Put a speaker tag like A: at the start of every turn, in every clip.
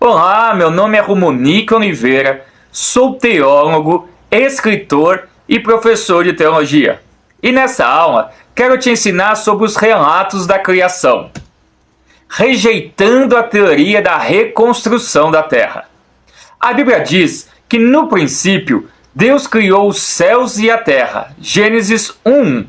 A: Olá, meu nome é Romonique Oliveira, sou teólogo, escritor e professor de teologia. E nessa aula, quero te ensinar sobre os relatos da criação, rejeitando a teoria da reconstrução da Terra. A Bíblia diz que no princípio, Deus criou os céus e a terra, Gênesis 1:1.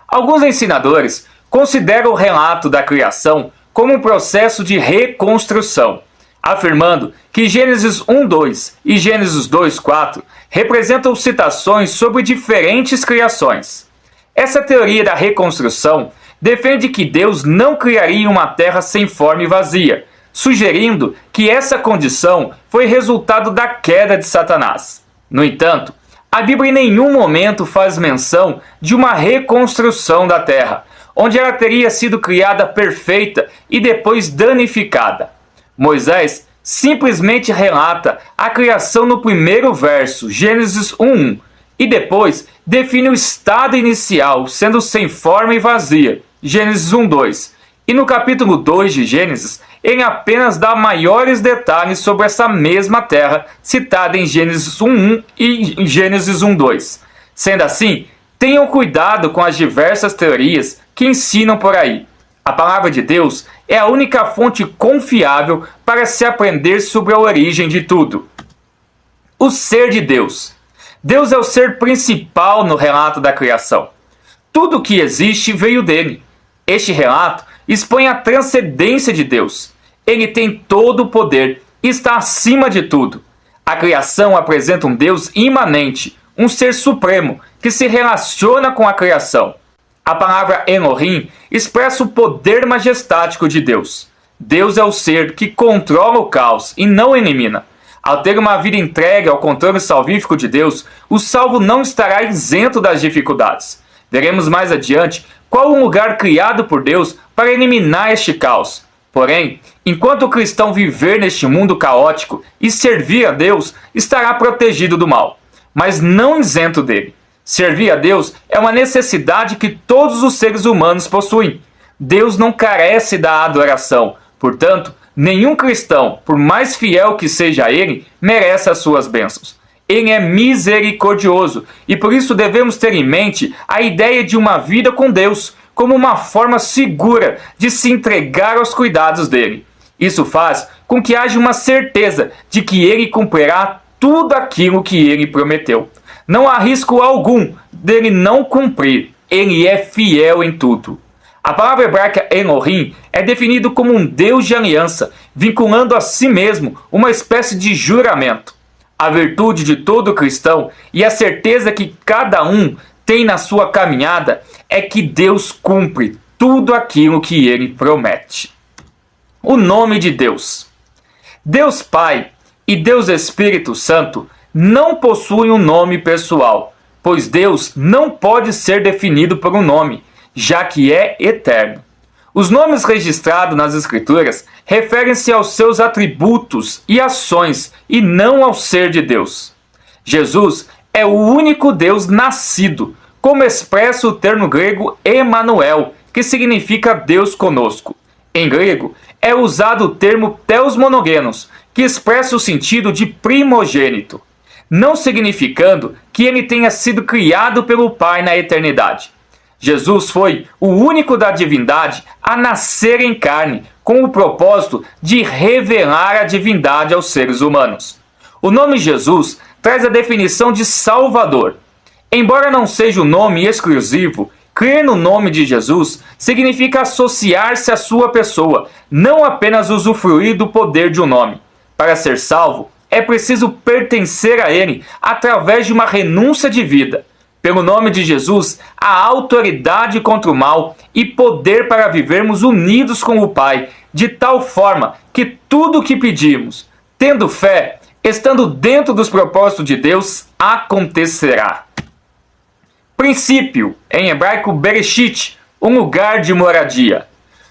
A: Alguns ensinadores consideram o relato da criação como um processo de reconstrução, afirmando que Gênesis 1:2 e Gênesis 2:4 representam citações sobre diferentes criações. Essa teoria da reconstrução defende que Deus não criaria uma terra sem forma e vazia, sugerindo que essa condição foi resultado da queda de Satanás. No entanto, a Bíblia em nenhum momento faz menção de uma reconstrução da terra, onde ela teria sido criada perfeita e depois danificada. Moisés simplesmente relata a criação no primeiro verso, Gênesis 1:1, e depois define o estado inicial, sendo sem forma e vazia, Gênesis 1:2. E no capítulo 2 de Gênesis, ele apenas dá maiores detalhes sobre essa mesma terra, citada em Gênesis 1:1 e em Gênesis 1:2. Sendo assim, tenham cuidado com as diversas teorias que ensinam por aí. A palavra de Deus é a única fonte confiável para se aprender sobre a origem de tudo. O ser de Deus. Deus é o ser principal no relato da criação. Tudo o que existe veio dele. Este relato expõe a transcendência de Deus. Ele tem todo o poder e está acima de tudo. A criação apresenta um Deus imanente, um ser supremo que se relaciona com a criação. A palavra Elohim expressa o poder majestático de Deus. Deus é o ser que controla o caos e não elimina. Ao ter uma vida entregue ao controle salvífico de Deus, o salvo não estará isento das dificuldades. Veremos mais adiante qual o lugar criado por Deus para eliminar este caos. Porém, enquanto o cristão viver neste mundo caótico e servir a Deus, estará protegido do mal, mas não isento dele. Servir a Deus é uma necessidade que todos os seres humanos possuem. Deus não carece da adoração. Portanto, nenhum cristão, por mais fiel que seja ele, merece as suas bênçãos. Ele é misericordioso e por isso devemos ter em mente a ideia de uma vida com Deus como uma forma segura de se entregar aos cuidados dele. Isso faz com que haja uma certeza de que ele cumprirá tudo aquilo que ele prometeu. Não há risco algum dele não cumprir. Ele é fiel em tudo. A palavra hebraica Elohim é definido como um Deus de aliança, vinculando a si mesmo uma espécie de juramento. A virtude de todo cristão e a certeza que cada um tem na sua caminhada é que Deus cumpre tudo aquilo que ele promete. O nome de Deus. Deus Pai e Deus Espírito Santo não possuem um nome pessoal, pois Deus não pode ser definido por um nome, já que é eterno. Os nomes registrados nas Escrituras referem-se aos seus atributos e ações e não ao ser de Deus. Jesus é o único Deus nascido, como expressa o termo grego Emanuel, que significa Deus conosco. Em grego, é usado o termo Theos Monogenos, que expressa o sentido de primogênito, não significando que ele tenha sido criado pelo Pai na eternidade. Jesus foi o único da divindade a nascer em carne, com o propósito de revelar a divindade aos seres humanos. O nome Jesus traz a definição de Salvador. Embora não seja um nome exclusivo, crer no nome de Jesus significa associar-se à sua pessoa, não apenas usufruir do poder de um nome. Para ser salvo, é preciso pertencer a ele através de uma renúncia de vida. Pelo nome de Jesus, há autoridade contra o mal e poder para vivermos unidos com o Pai, de tal forma que tudo o que pedimos, tendo fé, estando dentro dos propósitos de Deus, acontecerá. Princípio, em hebraico Bereshit, um lugar de moradia.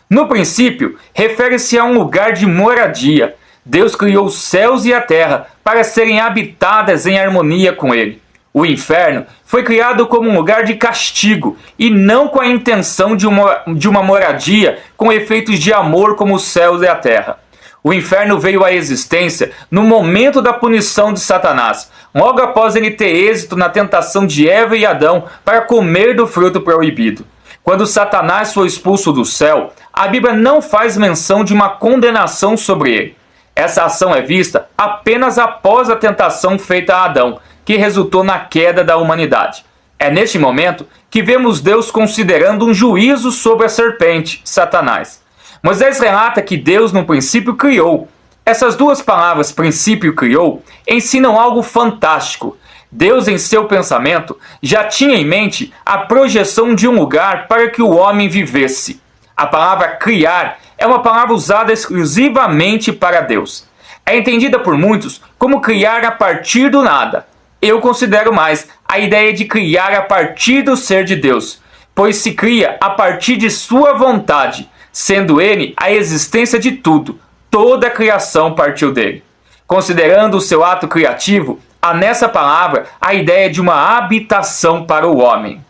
A: No princípio, refere-se a um lugar de moradia. Deus criou os céus e a terra para serem habitadas em harmonia com ele. O inferno foi criado como um lugar de castigo e não com a intenção de uma moradia com efeitos de amor como os céus e a terra. O inferno veio à existência no momento da punição de Satanás, logo após ele ter êxito na tentação de Eva e Adão para comer do fruto proibido. Quando Satanás foi expulso do céu, a Bíblia não faz menção de uma condenação sobre ele. Essa ação é vista apenas após a tentação feita a Adão, que resultou na queda da humanidade. É neste momento que vemos Deus considerando um juízo sobre a serpente, Satanás. Moisés relata que Deus no princípio criou. Essas duas palavras, princípio e criou, ensinam algo fantástico. Deus, em seu pensamento, já tinha em mente a projeção de um lugar para que o homem vivesse. A palavra criar é uma palavra usada exclusivamente para Deus. É entendida por muitos como criar a partir do nada. Eu considero mais a ideia de criar a partir do ser de Deus, pois se cria a partir de sua vontade, sendo ele a existência de tudo. Toda a criação partiu dele. Considerando o seu ato criativo, há nessa palavra a ideia de uma habitação para o homem.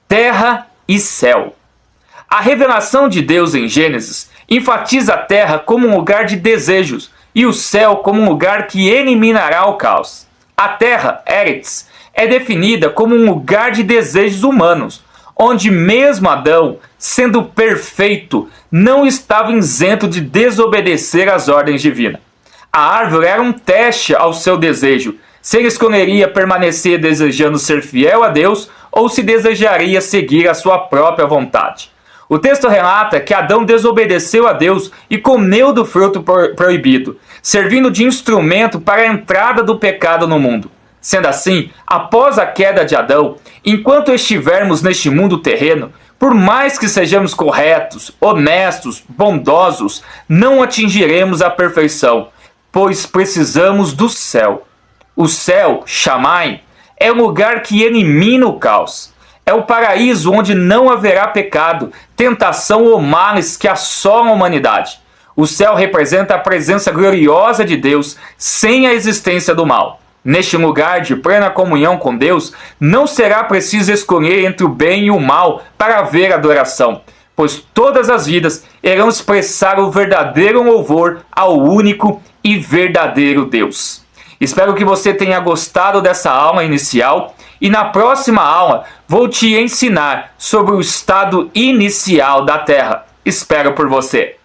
A: Terra e céu. A revelação de Deus em Gênesis enfatiza a terra como um lugar de desejos e o céu como um lugar que eliminará o caos. A terra, Eretz, é definida como um lugar de desejos humanos, onde mesmo Adão, sendo perfeito, não estava isento de desobedecer às ordens divinas. A árvore era um teste ao seu desejo, se ele escolheria permanecer desejando ser fiel a Deus ou se desejaria seguir a sua própria vontade. O texto relata que Adão desobedeceu a Deus e comeu do fruto proibido, servindo de instrumento para a entrada do pecado no mundo. Sendo assim, após a queda de Adão, enquanto estivermos neste mundo terreno, por mais que sejamos corretos, honestos, bondosos, não atingiremos a perfeição, pois precisamos do céu. O céu, Shammai, é um lugar que elimina o caos. É o paraíso onde não haverá pecado, tentação ou males que assolam a humanidade. O céu representa a presença gloriosa de Deus sem a existência do mal. Neste lugar de plena comunhão com Deus, não será preciso escolher entre o bem e o mal para haver adoração, pois todas as vidas irão expressar o verdadeiro louvor ao único e verdadeiro Deus. Espero que você tenha gostado dessa aula inicial e na próxima aula vou te ensinar sobre o estado inicial da Terra. Espero por você!